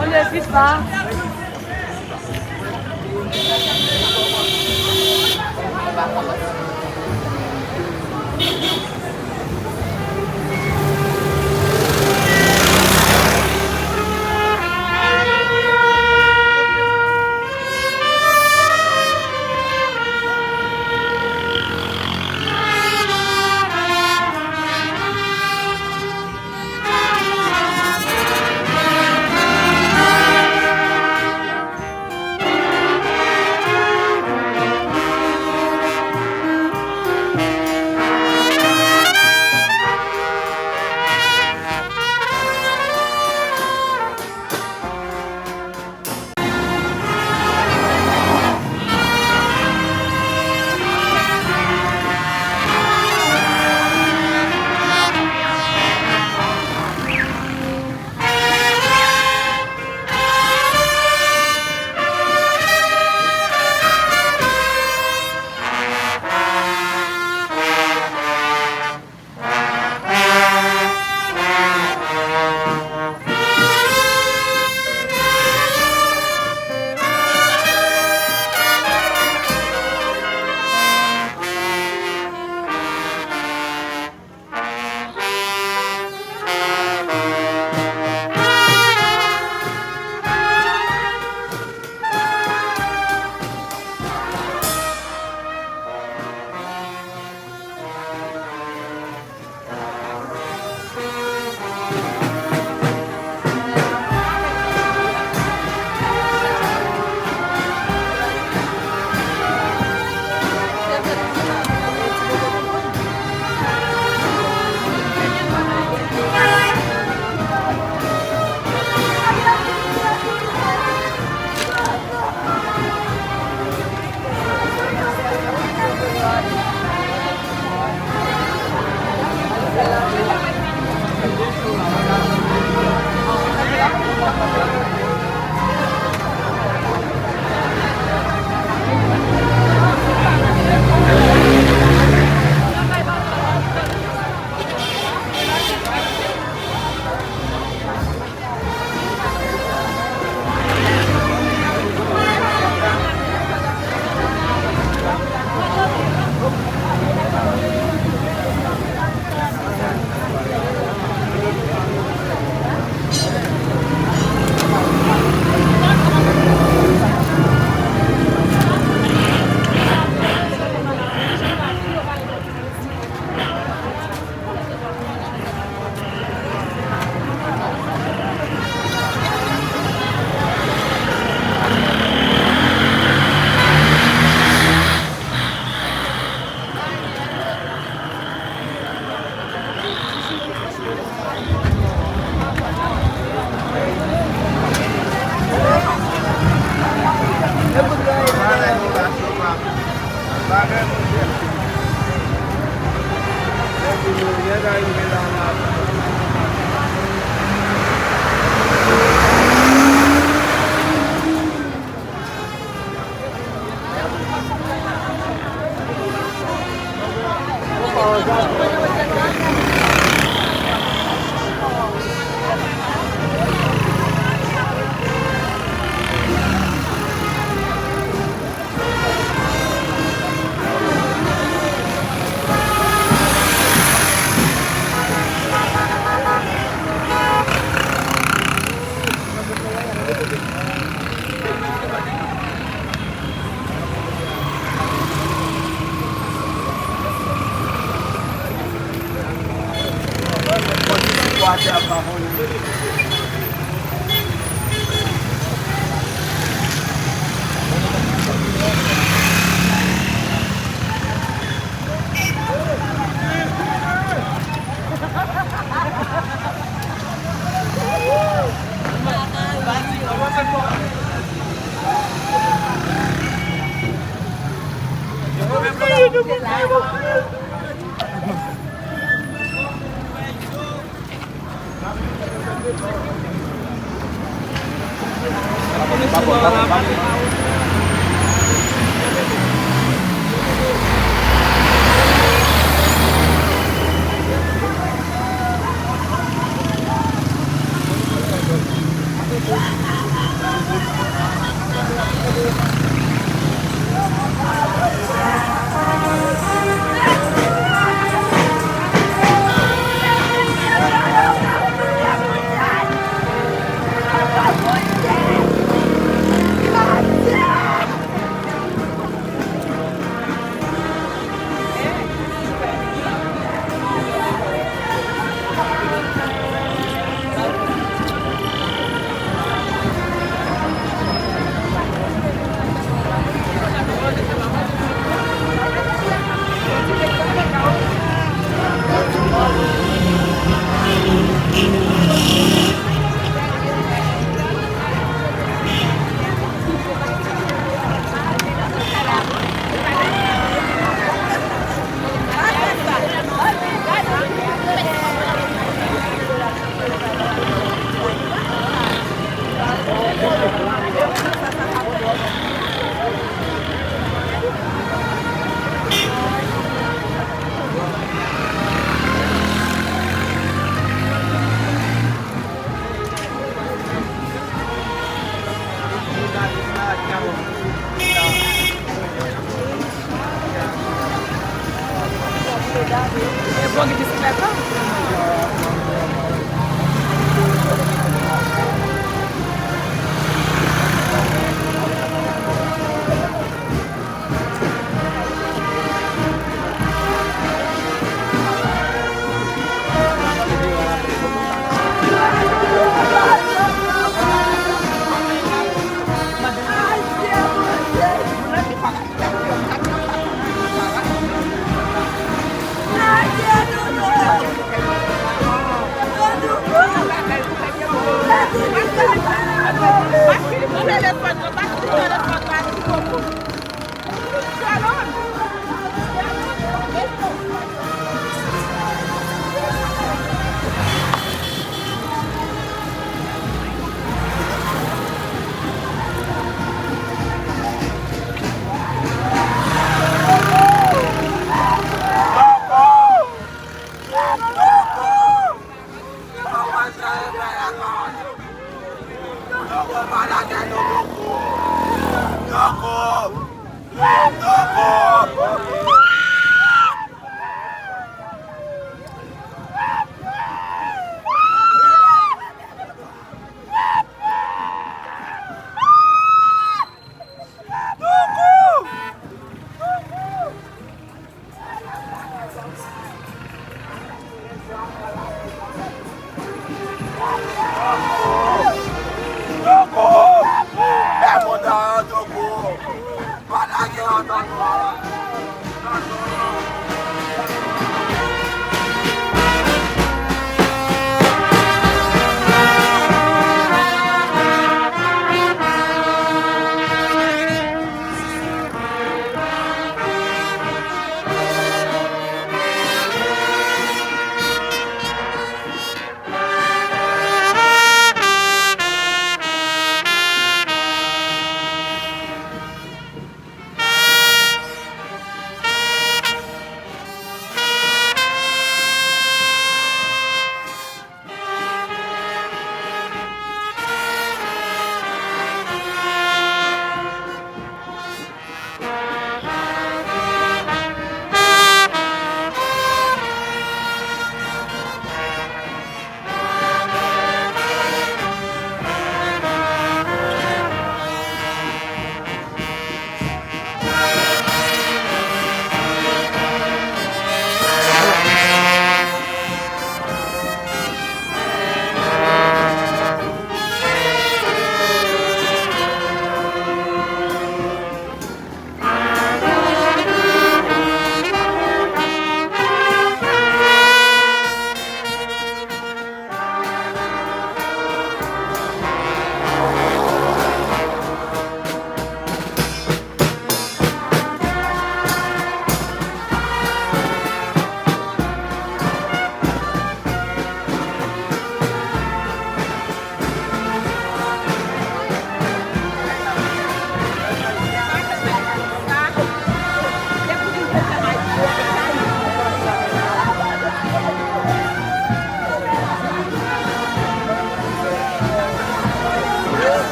On ne vit pas. Grazie.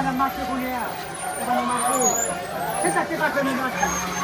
va marcher pour hier. On va marcher. C'est ça qui va venir marcher.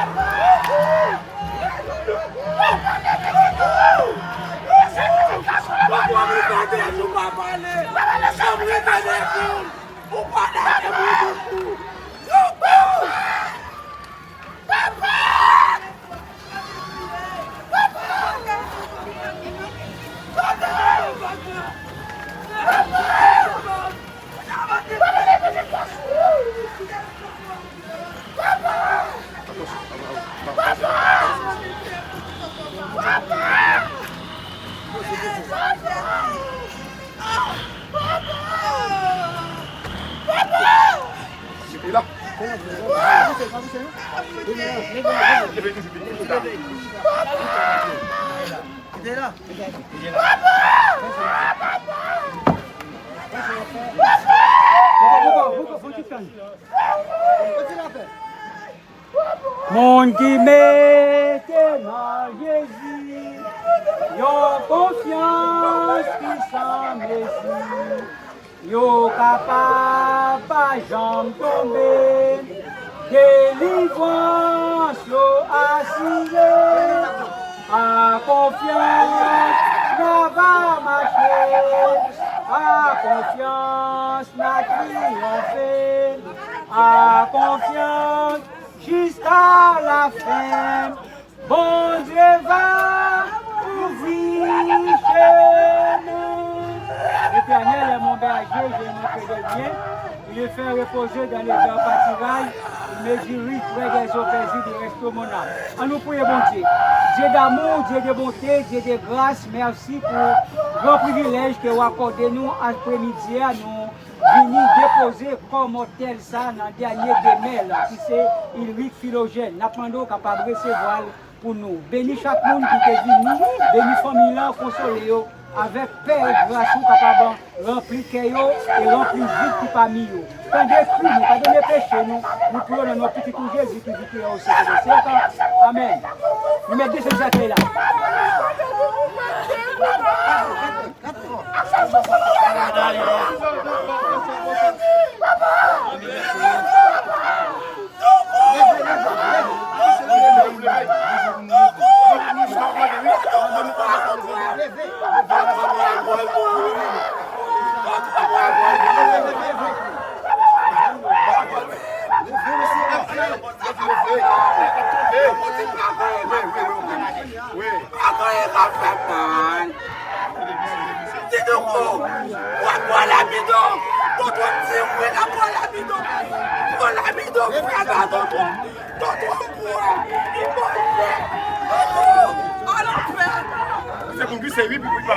Vamos, Monde qui met dans Jésus, yo confiance qui s'en mesure, yo capable pas jamais tomber, délivrance yo assuré, à confiance n'a va marcher, à confiance n'a triomphé, à confiance jusqu'à la fin, bon Dieu va ouvrir chemin. L'Éternel est mon berger, je ne fais de bien. Il me fait reposer dans les heures pâturailles. Il me dirige près des eaux paisibles, il reste mon âme. En nous prions, bon Dieu. Dieu d'amour, Dieu de bonté, Dieu de grâce, merci pour le grand privilège que vous accordez nous après-midi à nous. Venir déposer comme tel ça dans le dernier démêle qui c'est Ulrich Philogène. Nous demandons capable de recevoir pour nous. Bénis chaque monde qui est venu, bénis famille, consolez avec paix et grâce, capable de remplir cœur et remplir vite qui parmi nous. Quand des cris, nous pas donner péché, nous prions dans nos petits coups Jésus qui vit au siècle. Amen. Nous mettons ces accueils là. C'est pour lui, c'est lui, puis il va.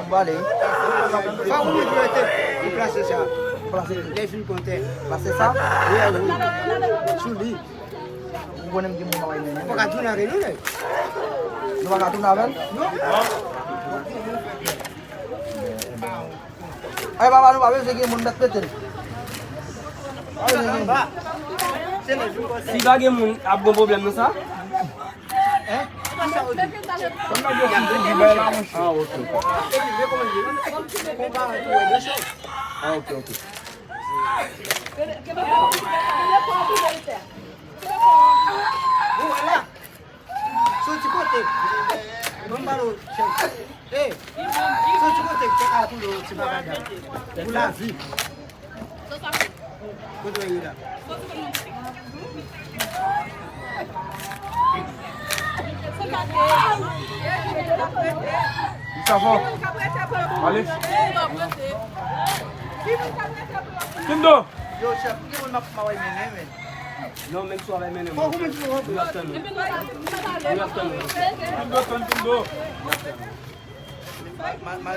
Vale. Ça, vous pouvez placer ça. Placer les filles comptaient. Placer ça. Oui, sous lui. Vous voulez me dire mon nom? Vous ne pouvez pas tourner avec nous. Vous ne pouvez pas tourner avec nous? Non. Ayo bapak lu bapak segi mundak betul. Si bagi mun abgo problem na sa? Ok. Voilà. So tu côté. Non balo. Eh. So tu côté que tu as tout le tu vas regarder. Pour la vie. Côté là. Ça va? Allez. Kindo. Yo chef, qui on m'a pas ouais mais. Non, même soit avec menem. Comment tu vois? Kindo. Ma